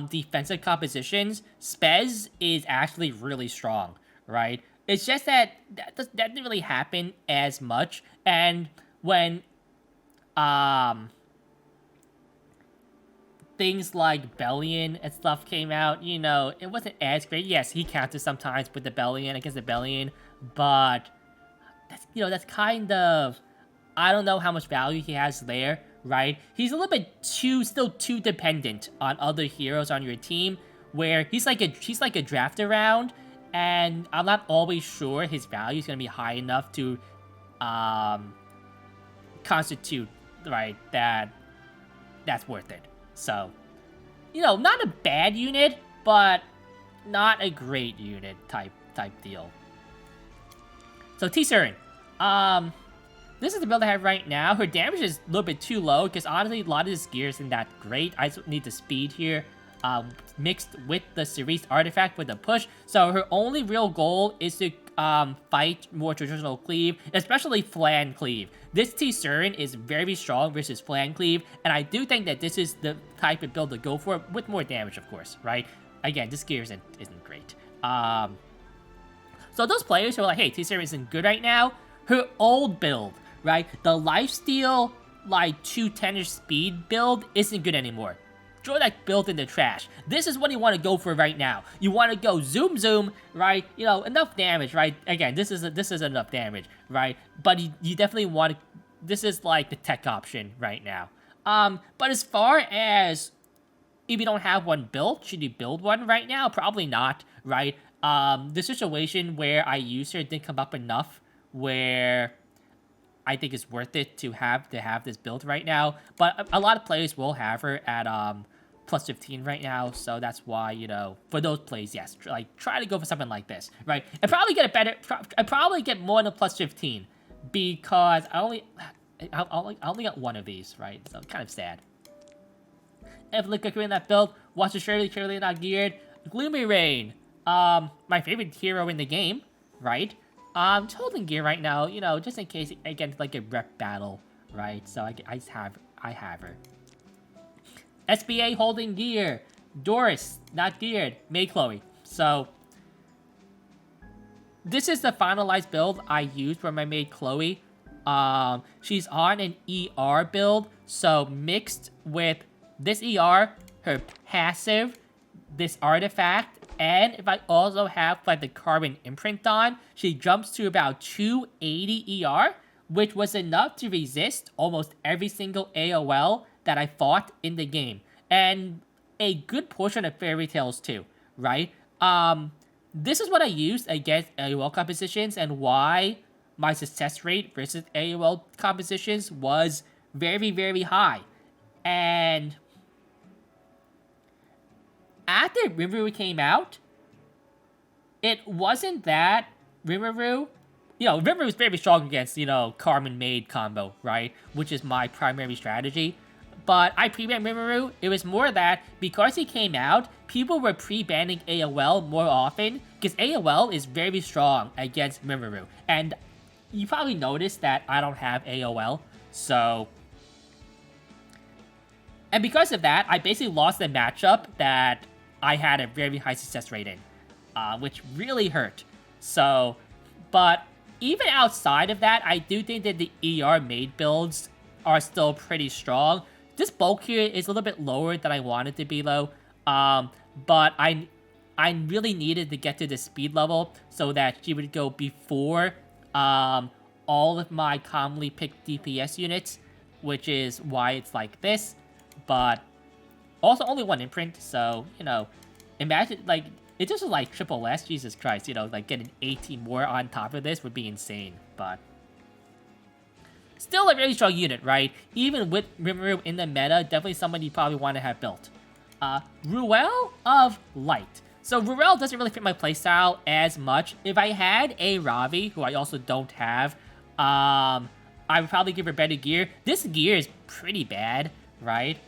Speaker 1: defensive compositions, Spez is actually really strong, right? It's just that didn't really happen as much, and when things like Bellian and stuff came out, you know, it wasn't as great. Yes, he counted sometimes with the Bellian, against the Bellian, but that's, you know, that's kind of, I don't know how much value he has there, right? He's a little bit still too dependent on other heroes on your team, where he's like a draft around, and I'm not always sure his value is gonna be high enough to constitute, right, that's worth it. So, you know, not a bad unit, but not a great unit type deal. So Tamarin, this is the build I have right now. Her damage is a little bit too low, because honestly, a lot of this gear isn't that great. I just need the speed here, mixed with the Cerise artifact with the push. So her only real goal is to fight more traditional cleave, especially flan cleave. This Tamarin is very strong versus flan cleave, and I do think that this is the type of build to go for, with more damage, of course, right? Again, this gear isn't great. So those players who are like, hey, Tamarin isn't good right now, her old build, right? The lifesteal, like, 210-ish speed build isn't good anymore. Throw that build in the trash. This is what you want to go for right now. You want to go zoom, right? You know, enough damage, right? Again, this is enough damage, right? But you definitely want to, this is like the tech option right now. But as far as if you don't have one built, should you build one right now? Probably not, right? The situation where I used her didn't come up enough where I think it's worth it to have this build right now. But a lot of players will have her at plus 15 right now, so that's why, you know, for those plays, yes, like, try to go for something like this, right? And probably get a better, I probably get more than a plus 15, because I only got one of these, right? So kind of sad. If look in that build, watch the surely not geared. Gloomy Rain, my favorite hero in the game, right? Just holding gear right now, you know, just in case against like a rep battle, right? So I have her. SBA holding gear. Doris, not geared. May Chloe. So, this is the finalized build I used for my maid Chloe. She's on an ER build, so mixed with this ER, her passive, this artifact, and if I also have like the carbon imprint on, she jumps to about 280 ER, which was enough to resist almost every single AOL that I fought in the game, and a good portion of fairy tales too, right? This is what I used against AOL compositions, and why my success rate versus AOL compositions was very, very high. And after Rimuru came out, it wasn't that Rimuru, you know, Rimuru is very strong against, you know, Carmen Maid combo, right? Which is my primary strategy. But I pre-banned Rimuru. It was more that because he came out, people were pre-banning AOL more often, because AOL is very strong against Rimuru. And you probably noticed that I don't have AOL, so... And because of that, I basically lost the matchup that I had a very high success rate in, which really hurt. So, but even outside of that, I do think that the ER made builds are still pretty strong. This bulk here is a little bit lower than I wanted to be, though. But I really needed to get to the speed level so that she would go before all of my commonly picked DPS units, which is why it's like this. But also only one imprint, so, you know, imagine, like, it just was like triple S, Jesus Christ, you know, like getting 18 more on top of this would be insane, but still a really strong unit, right? Even with Rimuru in the meta, definitely someone you probably want to have built. Ruel of Light. So Ruel doesn't really fit my playstyle as much. If I had a Ravi, who I also don't have, I would probably give her better gear. This gear is pretty bad, right?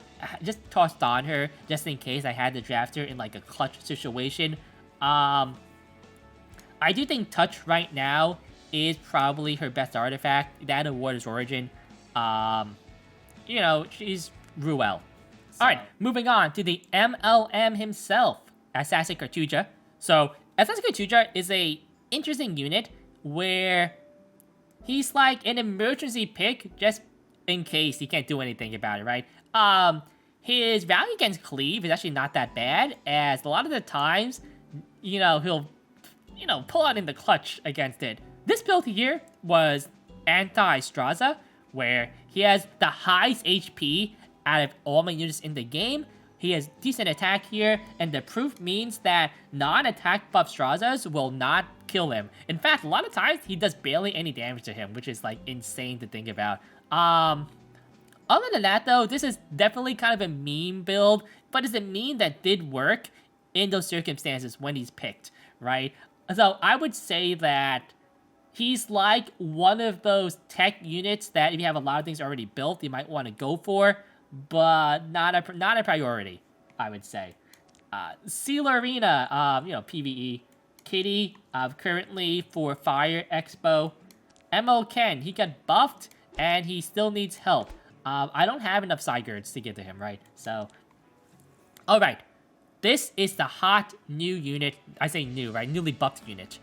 Speaker 1: Just tossed on her just in case I had to draft her in like a clutch situation. I do think Touch right now is probably her best artifact. That of Water's Origin. You know, she's Ruel. Alright, moving on to the MLM himself, Assassin Cartuja. So, Assassin Cartuja is a interesting unit where he's like an emergency pick just in case he can't do anything about it, right? His value against Cleave is actually not that bad, as a lot of the times, you know, he'll, you know, pull out in the clutch against it. This build here was Anti-Strassa, where he has the highest HP out of all my units in the game. He has decent attack here, and the proof means that non-attack buff Strazzas will not kill him. In fact, a lot of times, he does barely any damage to him, which is, like, insane to think about. Other than that, though, this is definitely kind of a meme build, but it's a meme that did work in those circumstances when he's picked, right? So I would say that he's like one of those tech units that if you have a lot of things already built, you might want to go for, but not a priority, I would say. Seal Arena, you know, PvE. Kitty, currently for Fire Expo. MO Ken, he got buffed, and he still needs help. I don't have enough Sigurds to give to him, right? So, alright. This is the hot new unit. I say new, right? Newly buffed unit.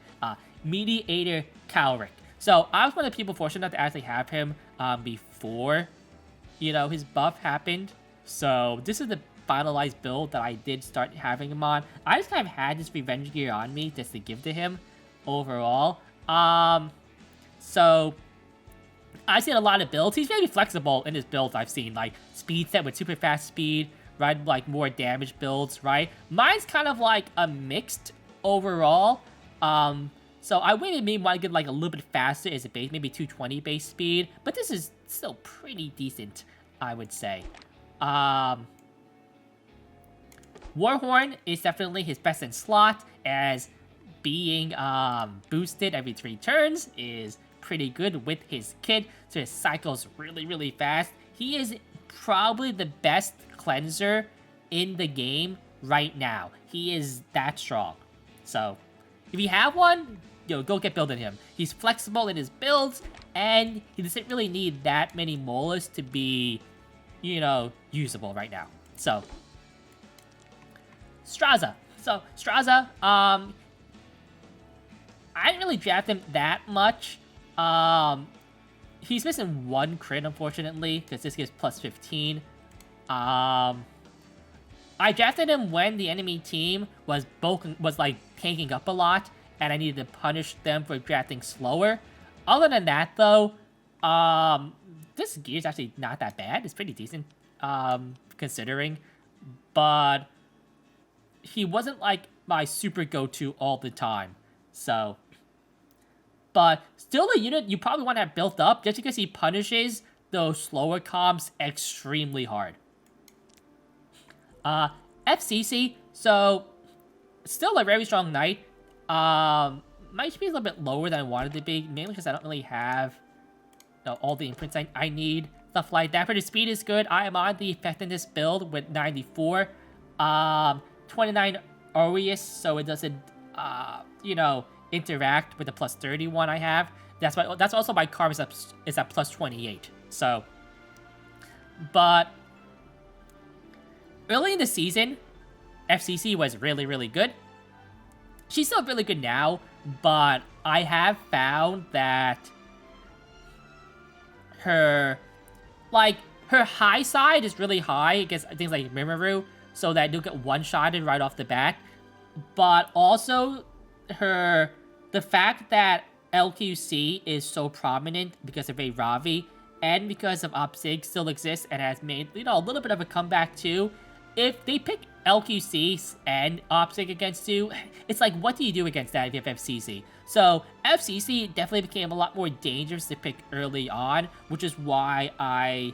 Speaker 1: Mediator Calric. So, I was one of the people fortunate enough to actually have him before, you know, his buff happened. So, this is the finalized build that I did start having him on. I just kind of had this revenge gear on me just to give to him overall. So I've seen a lot of builds. He's very flexible in his builds I've seen, like speed set with super fast speed, right? Like more damage builds, right? Mine's kind of like a mixed overall. So I would maybe want to get like a little bit faster as a base, maybe 220 base speed, but this is still pretty decent, I would say. Warhorn is definitely his best in slot, as being boosted every 3 turns is pretty good with his kit, so his cycles really fast. He is probably the best cleanser in the game right now. He is that strong. So if you have one, yo, go get building him. He's flexible in his builds, and he doesn't really need that many molas to be, you know, usable right now. So Strazza. So, Strazza, I didn't really draft him that much. He's missing 1 crit, unfortunately, because this gives plus 15. I drafted him when the enemy team was like tanking up a lot, and I needed to punish them for drafting slower. Other than that, though, this gear is actually not that bad. It's pretty decent, considering, but he wasn't like my super go-to all the time. So, but still a unit you probably want to have built up just because he punishes those slower comps extremely hard. FCC, so still a very strong knight. My HP is a little bit lower than I wanted to be, mainly because I don't really have, you know, all the imprints I need, stuff like that. But his speed is good. I am on the effectiveness build with 94. 29 Aureus, so it doesn't, you know, interact with the plus 31 I have. That's also my karma is at plus 28. So, but early in the season, FCC was really, really good. She's still really good now, but I have found that her high side is really high against things like Rimuru, so that you'll get one-shotted right off the bat. But also, the fact that LQC is so prominent because of a Ravi, and because of Opsig still exists and has made, a little bit of a comeback too. If they pick LQC and Opsig against you, it's like, what do you do against that if you have FCC? So FCC definitely became a lot more dangerous to pick early on, which is why I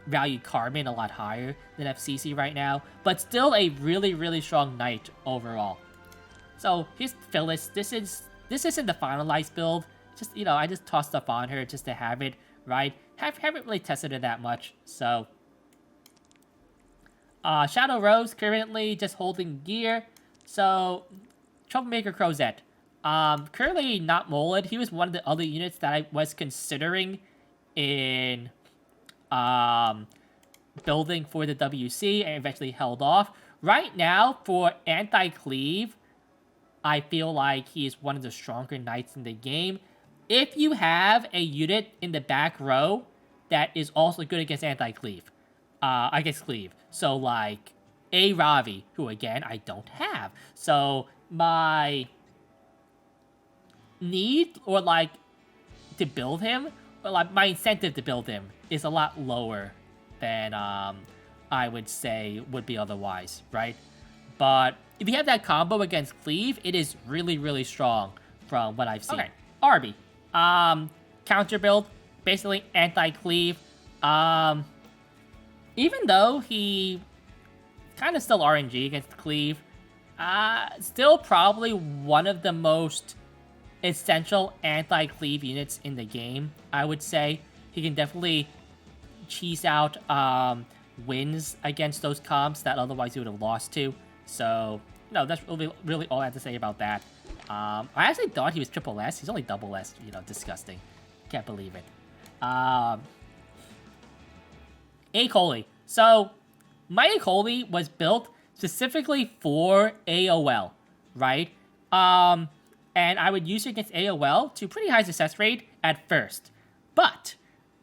Speaker 1: value Carmen a lot higher than FCC right now, but still a really, really strong knight overall. So here's Phyllis. This isn't the finalized build. Just, I just tossed stuff on her just to have it, right? Haven't really tested her that much, so. Shadow Rose currently just holding gear. So, Troublemaker Crozet. Currently not molded. He was one of the other units that I was considering in building for the WC and eventually held off. Right now, for Anti-Cleave, I feel like he is one of the stronger knights in the game. If you have a unit in the back row that is also good against Anti-Cleave, Cleave. So, like, a Ravi, who, again, I don't have. So, my need, or, like, to build him, or, like, my incentive to build him is a lot lower than, I would say would be otherwise, right? But if you have that combo against Cleave, it is really, really strong from what I've seen. Okay, Arby. Counter build, basically anti-Cleave. Even though he kind of still RNG against Cleave, still probably one of the most essential anti-Cleave units in the game, I would say. He can definitely cheese out wins against those comps that otherwise you would have lost to. So, that's really all I have to say about that. I actually thought he was triple S. He's only double S, disgusting. Can't believe it. Acoli. So, my Acoli was built specifically for AOL, right? And I would use it against AOL to pretty high success rate at first. But,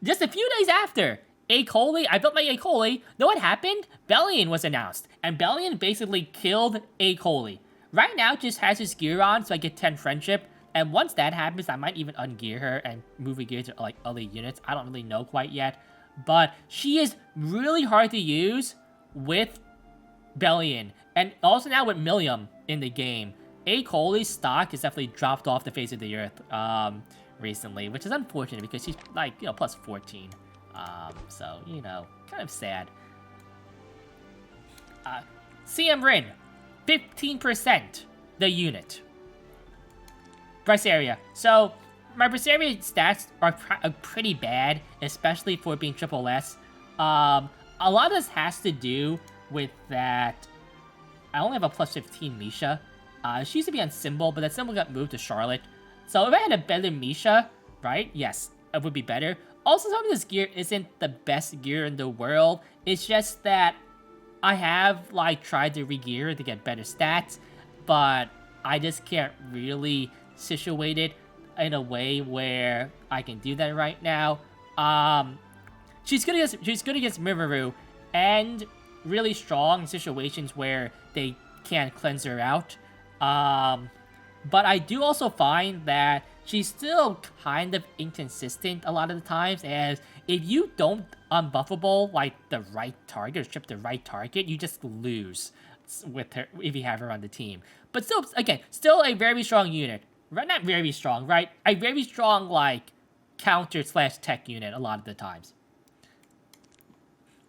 Speaker 1: just a few days after Acoli, I built my Acoli, know what happened? Bellian was announced, and Bellian basically killed Acoli. Right now, just has his gear on, so I get 10 friendship, and once that happens, I might even ungear her and move a gear to, like, other units. I don't really know quite yet, but she is really hard to use with Bellian, and also now with Millium in the game. Acoli's stock has definitely dropped off the face of the earth recently, which is unfortunate because she's, like, plus 14. So, kind of sad. CM Rin, 15% the unit. Braceria. So, my Braceria stats are pretty bad, especially for being triple S. A lot of this has to do with that I only have a plus 15 Misha. She used to be on Symbol, but that Symbol got moved to Charlotte. So if I had a better Misha, right, yes, it would be better. Also, some of this gear isn't the best gear in the world. It's just that I have, like, tried to re-gear to get better stats, but I just can't really situate it in a way where I can do that right now. She's good against Rimuru, and really strong in situations where they can't cleanse her out. But I do also find that she's still kind of inconsistent a lot of the times, as if you don't unbuffable, like, the right target, or strip the right target, you just lose with her if you have her on the team. But still, again, still a very strong unit. Not very strong, right? A very strong, like, counter/tech unit a lot of the times.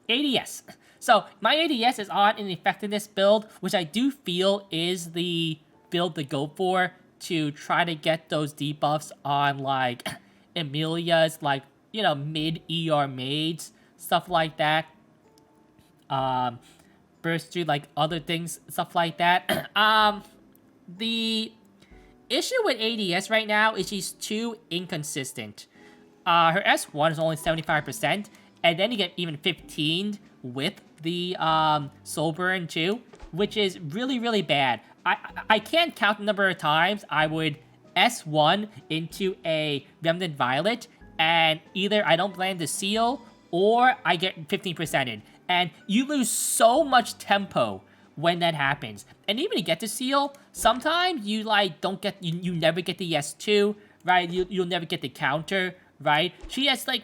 Speaker 1: ADS. So, my ADS is on an effectiveness build, which I do feel is the build to go for to try to get those debuffs on, like, Emilia's, like, mid-ER maids, stuff like that. Burst through, like, other things, stuff like that. The issue with ADS right now is she's too inconsistent. Her S1 is only 75%, and then you get even 15 with the Soul Burn too, which is really, really bad. I can't count the number of times I would S1 into a Remnant Violet, and either I don't land the seal, or I get 15% in. And you lose so much tempo when that happens. And even to get the seal, sometimes you like don't get, you never get the S2, right? You'll never get the counter, right? She has like,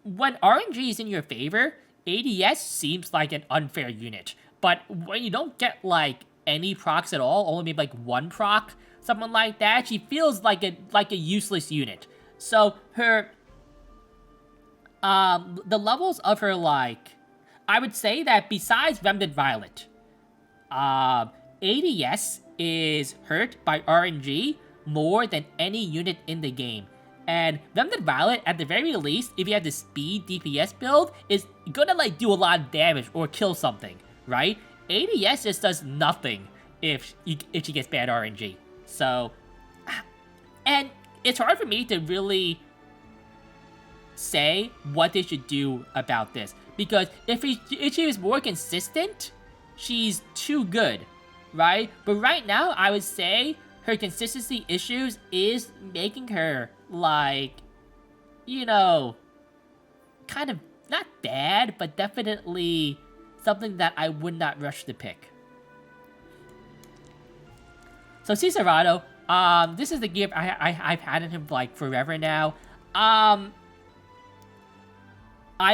Speaker 1: when RNG is in your favor, ADS seems like an unfair unit. But when you don't get like any procs at all, only maybe like one proc, something like that, she feels like a useless unit. So her, the levels of her, like, I would say that besides Remnant Violet, ADS is hurt by RNG more than any unit in the game. And Remnant Violet, at the very least, if you have the speed DPS build, is gonna like do a lot of damage or kill something, right? ADS just does nothing if she gets bad RNG. So, and it's hard for me to really say what they should do about this, because if she was more consistent, she's too good, right? But right now, I would say her consistency issues is making her, like, you know, kind of not bad, but definitely something that I would not rush to pick. So Cesarado, this is the gear I've had in him like forever now. I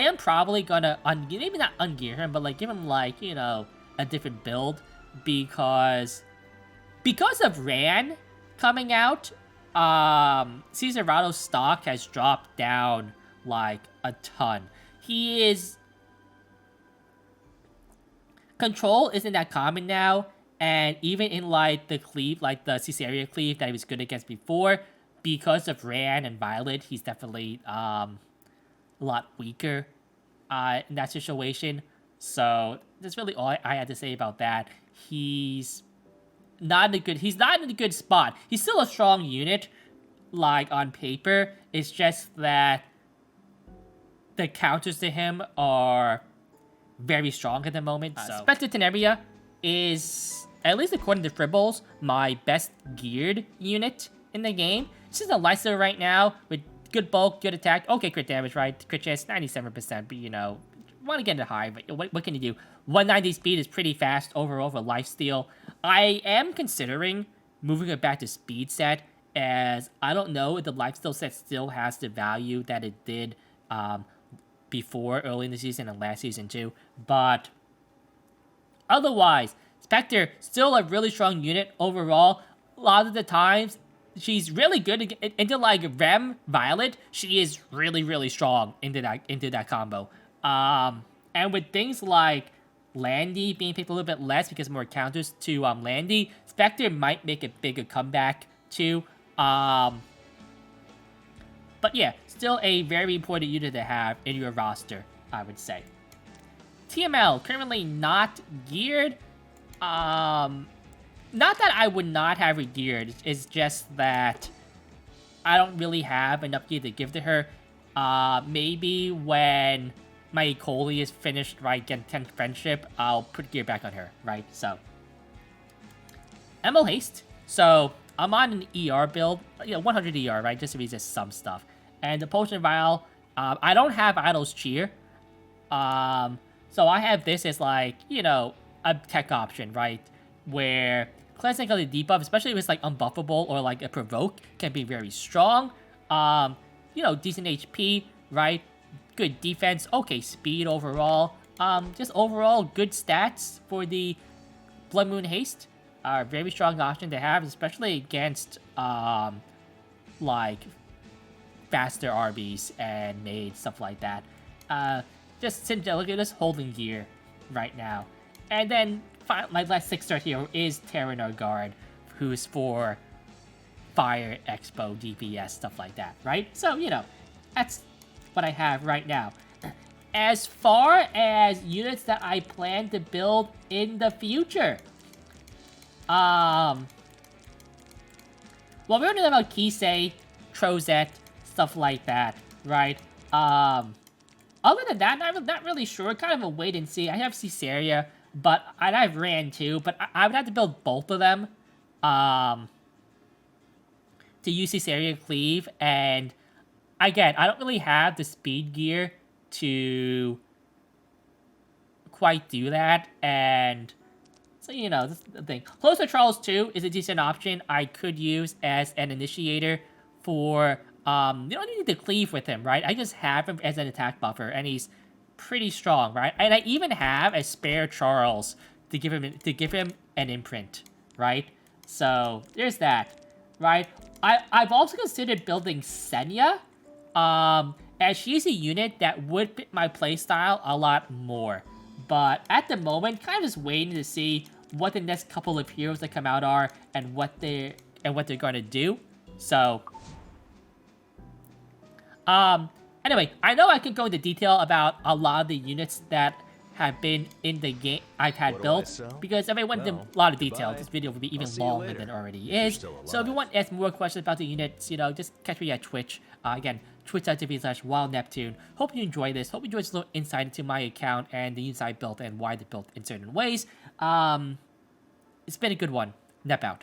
Speaker 1: am probably gonna maybe not ungear him, but like give him like, you know, a different build, because of Ran coming out, Cesarado's stock has dropped down like a ton. Control isn't that common now, and even in like the cleave, like the Caesarea cleave that he was good against before, because of Ran and Violet, he's definitely a lot weaker in that situation. So that's really all I had to say about that. He's not in a good spot. He's still a strong unit, like on paper. It's just that the counters to him are very strong at the moment. So Spectre Tinebria is, at least according to Fribbles, my best geared unit in the game. She's a Lysa right now with good bulk, good attack. Okay, crit damage, right? Crit chance 97%, but you know, want to get it high, but what can you do? 190 speed is pretty fast overall for lifesteal. I am considering moving it back to speed set, as I don't know if the lifesteal set still has the value that it did before, early in the season and last season too. But otherwise, Spectre, still a really strong unit overall. A lot of the times, she's really good into like Rem Violet. She is really, really strong into that combo. And with things like Landy being picked a little bit less because more counters to Landy, Spectre might make a bigger comeback too. But yeah, still a very important unit to have in your roster, I would say. TML, currently not geared. Not that I would not have her geared, it's just that I don't really have enough gear to give to her. Maybe when my Ecoli is finished, right, get 10th friendship, I'll put gear back on her, right? So, ML Haste. So, I'm on an ER build, 100 ER, right, just to resist some stuff. And the Potion Vial, I don't have Idol's Cheer. So I have this as like, you know, a tech option, right? Where cleansing of the debuff, especially if it's like unbuffable or like a provoke, can be very strong. You know, decent HP, right? Good defense, okay speed overall. Just overall good stats for the Blood Moon Haste. Very strong option to have, especially against like faster RBs and maids, stuff like that. Just look at this holding gear right now. And then my last 6-star hero is Terranar Guard, who's for Fire, Expo, DPS, stuff like that, right? So, you know, that's what I have right now. As far as units that I plan to build in the future, well, we're talking about Kisei, Trozet, stuff like that, right? Other than that, not really sure. Kind of a wait and see. I have Caesarea, but I have Ran too, but I would have to build both of them to use Caesarea Cleave. And again, I don't really have the speed gear to quite do that. And so, you know, this is the thing. Closer Charles 2 is a decent option I could use as an initiator for... you don't need to cleave with him, right? I just have him as an attack buffer, and he's pretty strong, right? And I even have a spare Charles to give him an imprint, right? So there's that, right? I've also considered building Senya, as she's a unit that would fit my playstyle a lot more. But at the moment, kind of just waiting to see what the next couple of heroes that come out are and what they're going to do. So, anyway, I know I can go into detail about a lot of the units that have been in the game I've had built, because if I went into a lot of detail, this video would be even longer than it already is. So if you want to ask more questions about the units, you know, just catch me at Twitch. Again, twitch.tv/WildNeptune. Hope you enjoy this. Hope you enjoy this little insight into my account and the units I built and why they built in certain ways. It's been a good one. Nep out.